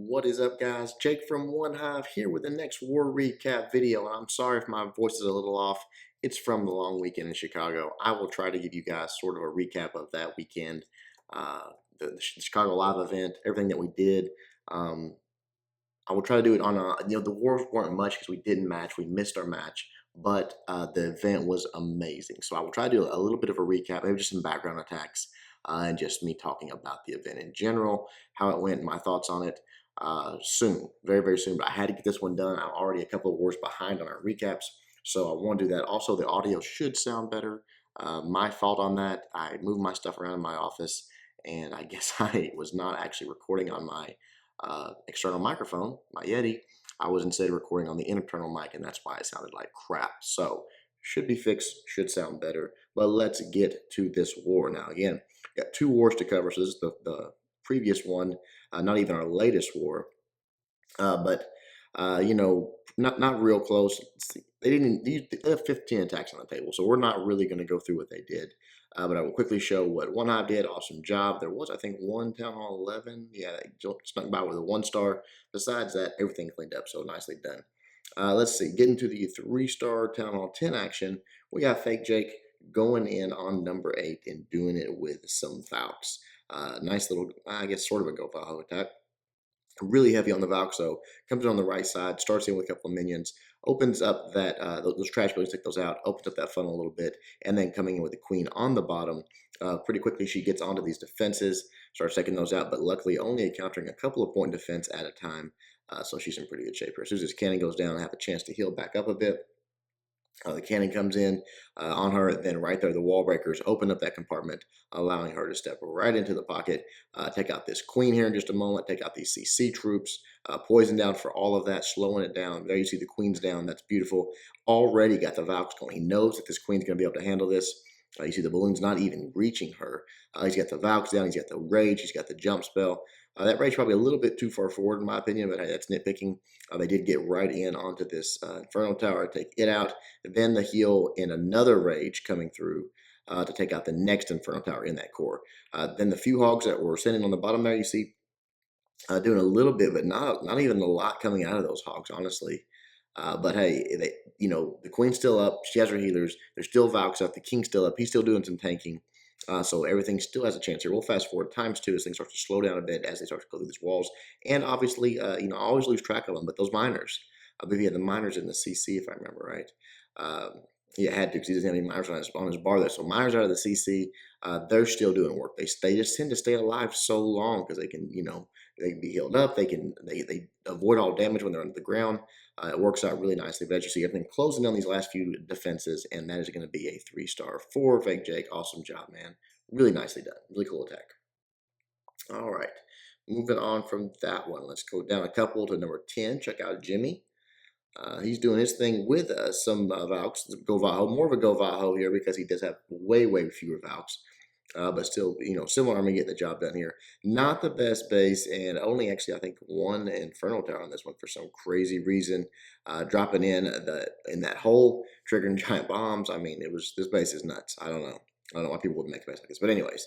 What is up, guys? Jake from OneHive here with the next war recap video. And I'm sorry if my voice is a little off. It's from the long weekend in Chicago. I will try to give you guys sort of a recap of that weekend, the Chicago Live event, everything that we did. Um, I will try to do it on the wars weren't much because we didn't match. We missed our match, but the event was amazing. So I will try to do a little bit of a recap, maybe just some background attacks, and just me talking about the event in general, how it went, my thoughts on it. Soon, very, very soon. But I had to get this one done. I'm already a couple of wars behind on our recaps, so I want to do that. Also, the audio should sound better. My fault on that. I moved my stuff around in my office, and I guess I was not actually recording on my external microphone, my Yeti. I was instead recording on the internal mic, and that's why it sounded like crap. So should be fixed, should sound better. But let's get to this war now. Again, got two wars to cover. So this is the previous one, not even our latest war, but not real close. They have 15 attacks on the table, so we're not really going to go through what they did. But I will quickly show what OneHive did. Awesome job. There was, I think, one Town Hall 11. Yeah, they snuck by with a 1-star. Besides that, everything cleaned up, so nicely done. Let's see. Getting to the 3-star Town Hall 10 action, we got Fake Jake going in on number 8 and doing it with some Valks. Nice little, I guess, sort of a go Valho attack. Really heavy on the Valk, so comes in on the right side, starts in with a couple of minions, opens up that those trash buildings, take those out, opens up that funnel a little bit, and then coming in with the queen on the bottom. Pretty quickly, she gets onto these defenses, starts taking those out, but luckily only encountering a couple of point defense at a time, so she's in pretty good shape here. As soon as this cannon goes down, I have a chance to heal back up a bit. The cannon comes in on her, then right there, the wall breakers open up that compartment, allowing her to step right into the pocket, take out this queen here in just a moment, take out these CC troops, poison down for all of that, slowing it down. There you see the queen's down. That's beautiful. Already got the Valks going. He knows that this queen's going to be able to handle this. You see the balloon's not even reaching her. He's got the Valks down. He's got the Rage. He's got the jump spell. That Rage probably a little bit too far forward in my opinion, but hey, that's nitpicking. They did get right in onto this Inferno Tower, take it out. Then the heal in another Rage coming through to take out the next Inferno Tower in that core. Then the few hogs that were sitting on the bottom there, you see doing a little bit, but not even a lot coming out of those hogs, honestly. But hey, the queen's still up. She has her healers. There's still Valks up. The king's still up. He's still doing some tanking. So everything still has a chance here. We'll fast forward ×2 as things start to slow down a bit as they start to go through these walls. And obviously, I always lose track of them, but those miners. I believe he had the miners in the CC, if I remember right. He had to because he doesn't have any miners on his bar there. So miners out of the CC, they're still doing work. They just tend to stay alive so long because they can, they can be healed up. They avoid all damage when they're under the ground. It works out really nicely. But as you see, everything closing down these last few defenses, and that is going to be a 3-star for Fake Jake. Awesome job, man. Really nicely done. Really cool attack. All right. Moving on from that one, let's go down a couple to number 10. Check out Jimmy. He's doing his thing with some Valks. Go Valho, more of a Go Valho here because he does have way, way fewer Valks. But still, similar army getting the job done here. Not the best base, and only actually, I think, one Inferno Tower on this one for some crazy reason. Dropping in that hole, triggering giant bombs. I mean, this base is nuts. I don't know. I don't know why people would make a base like this. But anyways,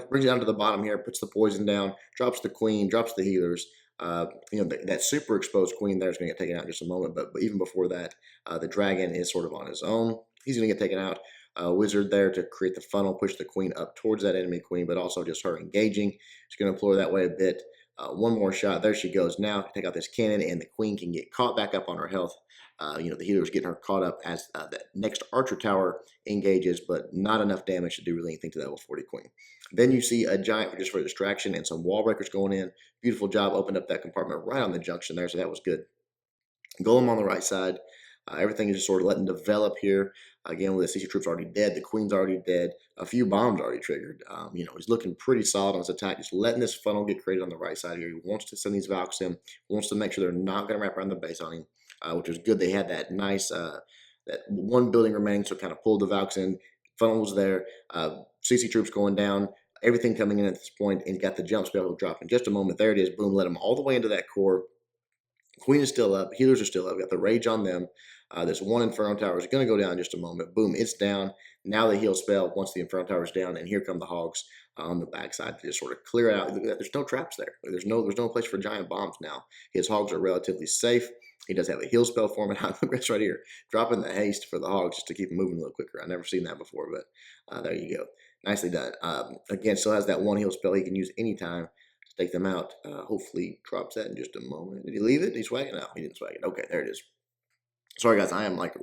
brings it down to the bottom here, puts the poison down, drops the queen, drops the healers. That super exposed queen there is going to get taken out in just a moment. But even before that, the dragon is sort of on his own. He's going to get taken out. Wizard there to create the funnel, push the queen up towards that enemy queen, but also just her engaging. She's going to employ that way a bit. One more shot. There she goes. Now take out this cannon, and the queen can get caught back up on her health. The healer's getting her caught up as that next archer tower engages, but not enough damage to do really anything to that level 40 queen. Then you see a giant just for distraction and some wall breakers going in. Beautiful job. Opened up that compartment right on the junction there, so that was good. Golem on the right side. Everything is just sort of letting develop here. Again, with the CC troops already dead, the queen's already dead, a few bombs already triggered. He's looking pretty solid on his attack, just letting this funnel get created on the right side here. He wants to send these Valks in, wants to make sure they're not going to wrap around the base on him, which is good. They had that nice, that one building remaining, so kind of pulled the Valks in. Funnel was there, CC troops going down, everything coming in at this point, and you got the jump spell will drop in just a moment. There it is, boom, let them all the way into that core. Queen is still up. Healers are still up. Got the Rage on them. This one Inferno Tower is going to go down in just a moment. Boom, it's down. Now the heal spell once the Inferno Tower is down, and here come the Hogs on the backside to just sort of clear it out. Look at that. There's no traps there. There's no place for giant bombs now. His Hogs are relatively safe. He does have a heal spell for him, and look, it's right here, dropping the haste for the Hogs just to keep him moving a little quicker. I've never seen that before, but there you go. Nicely done. Again, still has that one heal spell he can use anytime to take them out. Hopefully drops that in just a moment. Did he leave it? Did he swag it? No, he didn't swag it. Okay, there it is. Sorry guys, I am like,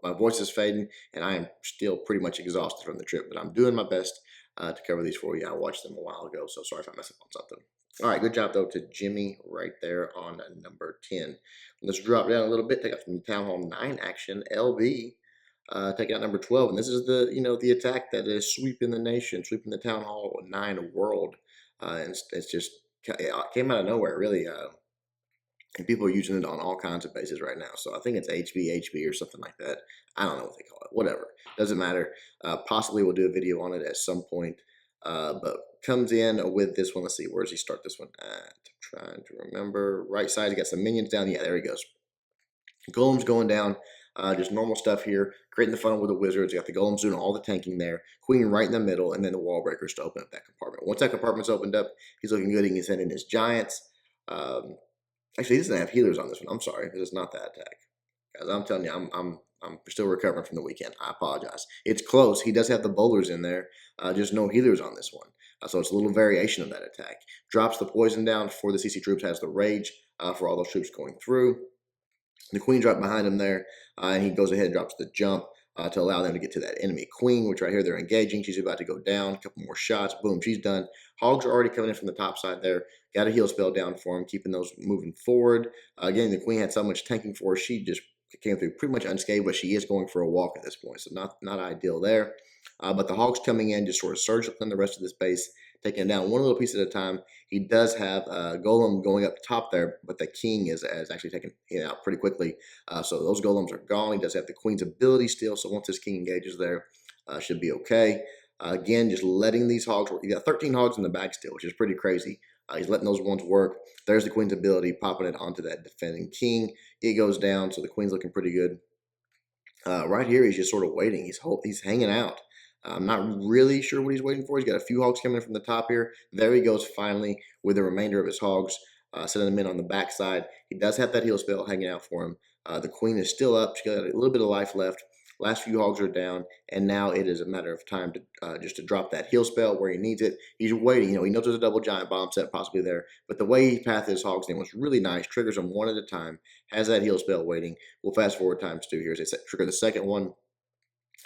my voice is fading and I am still pretty much exhausted from the trip, but I'm doing my best to cover these for you. I watched them a while ago, so sorry if I mess up on something. All right, good job though to Jimmy right there on number 10. Let's drop down a little bit, take out from Town Hall 9 action, LB. Taking out number 12, and this is the attack that is sweeping the nation, sweeping the Town Hall 9 world. And it's just, it came out of nowhere, really. And people are using it on all kinds of bases right now. So I think it's HB or something like that. I don't know what they call it. Whatever. Doesn't matter. Possibly we'll do a video on it at some point. But comes in with this one. Let's see. Where does he start this one at? I'm trying to remember. Right side. He got some minions down. Yeah, there he goes. Golems going down. Just normal stuff here. Creating the funnel with the wizards. You got the golems doing all the tanking there. Queen right in the middle. And then the wall breakers to open up that compartment. Once that compartment's opened up, he's looking good. He can send in his giants. Actually, he doesn't have healers on this one. I'm sorry, this is not that attack, guys. I'm telling you, I'm still recovering from the weekend. I apologize. It's close. He does have the bowlers in there, just no healers on this one. So it's a little variation of that attack. Drops the poison down for the CC troops. Has the rage for all those troops going through. The queen's right behind him there, and he goes ahead and drops the jump to allow them to get to that enemy queen, which right here they're engaging. She's about to go down. A couple more shots. Boom, she's done. Hogs are already coming in from the top side there. Got a heal spell down for him, keeping those moving forward. Again, the queen had so much tanking for her. She just came through pretty much unscathed, but she is going for a walk at this point, so not ideal there. But the Hogs coming in, just sort of surgically the rest of the space, taking it down one little piece at a time. He does have a golem going up top there, but the king is actually taken out pretty quickly. So those golems are gone. He does have the queen's ability still, so once this king engages there, should be okay. Again, just letting these Hogs work. You got 13 Hogs in the bag still, which is pretty crazy. He's letting those ones work. There's the queen's ability, popping it onto that defending king. It goes down, so the queen's looking pretty good. Right here, he's just sort of waiting. He's hanging out. I'm not really sure what he's waiting for. He's got a few Hogs coming in from the top here. There he goes finally with the remainder of his Hogs, sending them in on the backside. He does have that heal spell hanging out for him. The queen is still up. She's got a little bit of life left. Last few Hogs are down, and now it is a matter of time to just to drop that heal spell where he needs it. He's waiting. He knows there's a double giant bomb set possibly there, but the way he pathed his Hogs in was really nice. Triggers them one at a time. Has that heal spell waiting. We'll fast forward times 2 here. As they trigger the second one.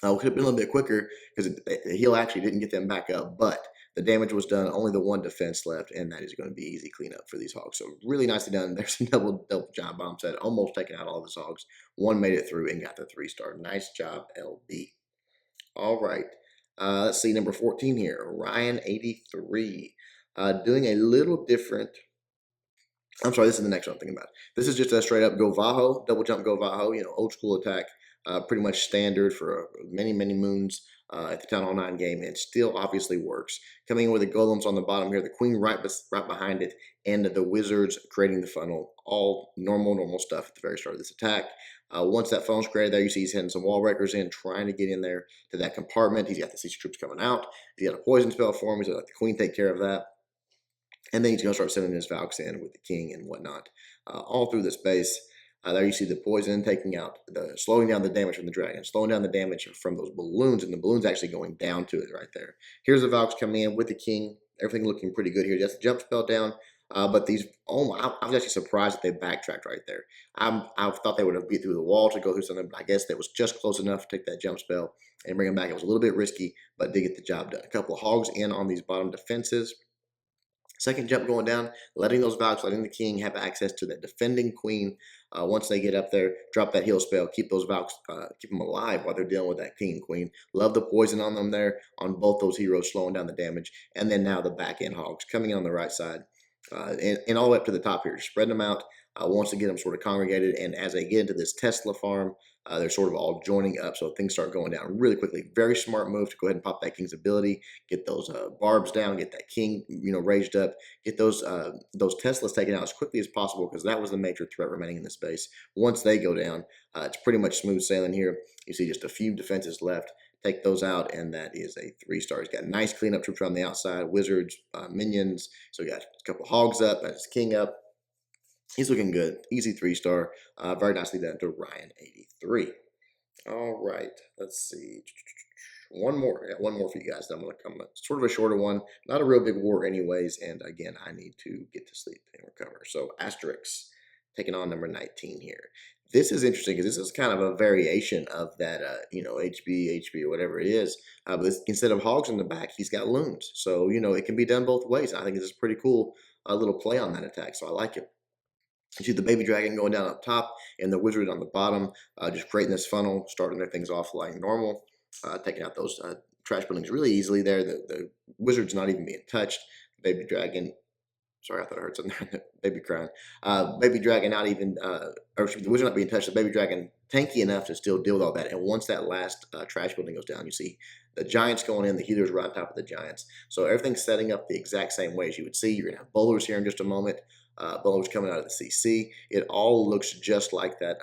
Could have been a little bit quicker because the heal actually didn't get them back up, but the damage was done. Only the one defense left, and that is going to be easy cleanup for these Hogs. So really nicely done. There's a double giant bomb set, almost taking out all of his Hogs. One made it through and got the 3-star. Nice job, LB. All right. Let's see, number 14 here, Ryan83. Doing a little different. I'm sorry, this is the next one I'm thinking about. This is just a straight up go Vaho, double jump go Vaho, old school attack. Pretty much standard for many moons at the Town Hall 9 game, and still obviously works. Coming in with the golems on the bottom here, the queen right behind it, and the wizards creating the funnel. All normal stuff at the very start of this attack. Once that funnel's created there, you see he's hitting some wall breakers in, trying to get in there to that compartment. He's got the CC troops coming out. He's got a poison spell for him. He's going to let the queen take care of that. And then he's going to start sending his Valks in with the king and whatnot all through the space. There you see the poison taking out, slowing down the damage from the dragon, slowing down the damage from those balloons, and the balloons actually going down to it right there. Here's the Valks coming in with the king. Everything looking pretty good here. Just the jump spell down. But these, I was actually surprised that they backtracked right there. I thought they would have beat through the wall to go through something, but I guess that was just close enough to take that jump spell and bring them back. It was a little bit risky, but did get the job done. A couple of Hogs in on these bottom defenses. Second jump going down, letting those Valks, letting the king have access to that defending queen. Once they get up there, drop that heal spell, keep those Valks, keep them alive while they're dealing with that king and queen. Love the poison on them there, on both those heroes, slowing down the damage. And then now the back end Hogs coming in on the right side. And all the way up to the top here, spreading them out. Wants to get them sort of congregated, and as they get into this Tesla farm, They're sort of all joining up, so things start going down really quickly. Very smart move to go ahead and pop that king's ability, get those barbs down, get that king, raised up, get those Teslas taken out as quickly as possible, because that was the major threat remaining in the space. Once they go down, it's pretty much smooth sailing here. You see just a few defenses left. Take those out, and that is a 3-star. He's got nice cleanup troops on the outside, wizards, minions. So we got a couple hogs up, that's king up. He's looking good. Easy 3-star. Very nicely done to Ryan83. All right, let's see. One more. Yeah, one more for you guys. I'm going to come sort of a shorter one. Not a real big war anyways. And again, I need to get to sleep and recover. So Asterix taking on number 19 here. This is interesting because this is kind of a variation of that, HB, or whatever it is. But instead of hogs in the back, he's got loons. So, it can be done both ways. I think this is pretty cool little play on that attack. So I like it. You see the baby dragon going down up top and the wizard on the bottom, just creating this funnel, starting their things off like normal, taking out those trash buildings really easily there. The wizard's not even being touched. Baby dragon, sorry, I thought I heard something there. Baby crying. Baby dragon not even, or the wizard not being touched. The baby dragon tanky enough to still deal with all that. And once that last trash building goes down, you see the giants going in, the healers right on top of the giants. So everything's setting up the exact same way as you would see. You're going to have bowlers here in just a moment. Bowlers coming out of the CC. It all looks just like that,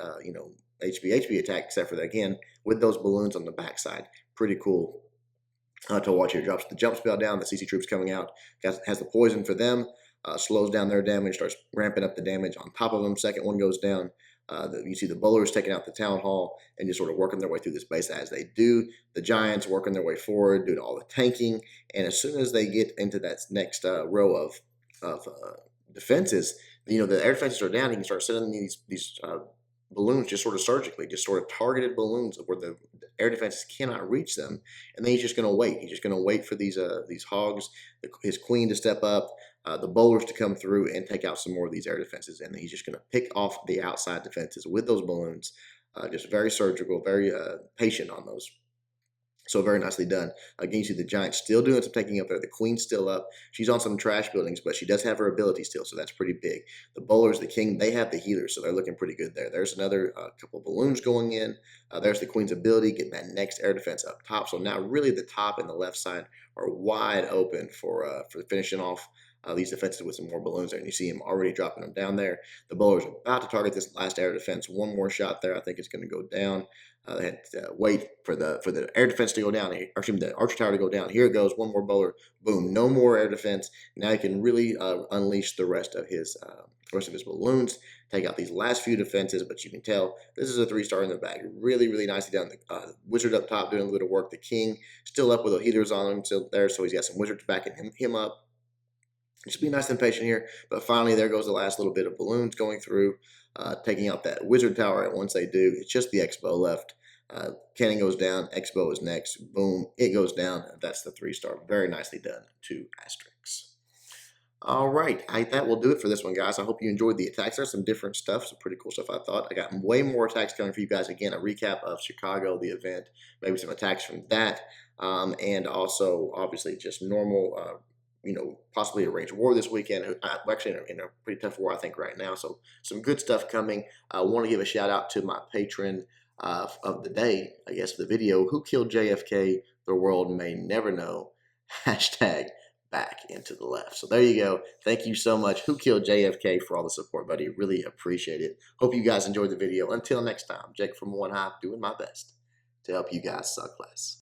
HB attack, except for that, again, with those balloons on the backside. Pretty cool to watch here. Drops the jump spell down, the CC troops coming out, has the poison for them, slows down their damage, starts ramping up the damage on top of them. Second one goes down. You see the bowlers taking out the town hall and just sort of working their way through this base as they do. The giants working their way forward, doing all the tanking. And as soon as they get into that next row of defenses, the air defenses are down. You can start sending these balloons just sort of surgically, just sort of targeted balloons where the air defenses cannot reach them, and then he's just going to wait. He's just going to wait for these hogs, his queen to step up, the bowlers to come through and take out some more of these air defenses, and he's just going to pick off the outside defenses with those balloons. Just very surgical, very patient on those. So very nicely done. Again, you see the giant still doing some taking up there. The queen's still up. She's on some trash buildings, but she does have her ability still, so that's pretty big. The bowlers, the king, they have the healers, so they're looking pretty good there. There's another couple of balloons going in. There's the queen's ability, getting that next air defense up top. So now really the top and the left side are wide open for finishing off these defenses with some more balloons there. And you see him already dropping them down there. The bowlers are about to target this last air defense. One more shot there. I think it's going to go down. They had to wait for the air defense to go down, or excuse me, the archer tower to go down. Here it goes, one more bowler, boom, no more air defense. Now he can really unleash the rest of his balloons, take out these last few defenses. But you can tell this is a 3-star in the bag. Really, really nicely done. The wizard up top doing a little work. The king still up with the healers on him still there, so he's got some wizards backing him up. Just be nice and patient here. But finally, there goes the last little bit of balloons going through, taking out that wizard tower. And once they do, it's just the Expo left. Cannon goes down. Expo is next. Boom. It goes down. That's the 3-star. Very nicely done to Asterix. All right. That will do it for this one, guys. I hope you enjoyed the attacks. There's some different stuff, some pretty cool stuff, I thought. I got way more attacks coming for you guys. Again, a recap of Chicago, the event, maybe some attacks from that, and also, obviously, just normal possibly a range war this weekend. We're actually in a pretty tough war, I think, right now. So some good stuff coming. I want to give a shout out to my patron of the day, I guess, the video. Who killed JFK? The world may never know. Hashtag back into the left. So there you go. Thank you so much. Who killed JFK for all the support, buddy? Really appreciate it. Hope you guys enjoyed the video. Until next time, Jake from OneHive doing my best to help you guys suck less.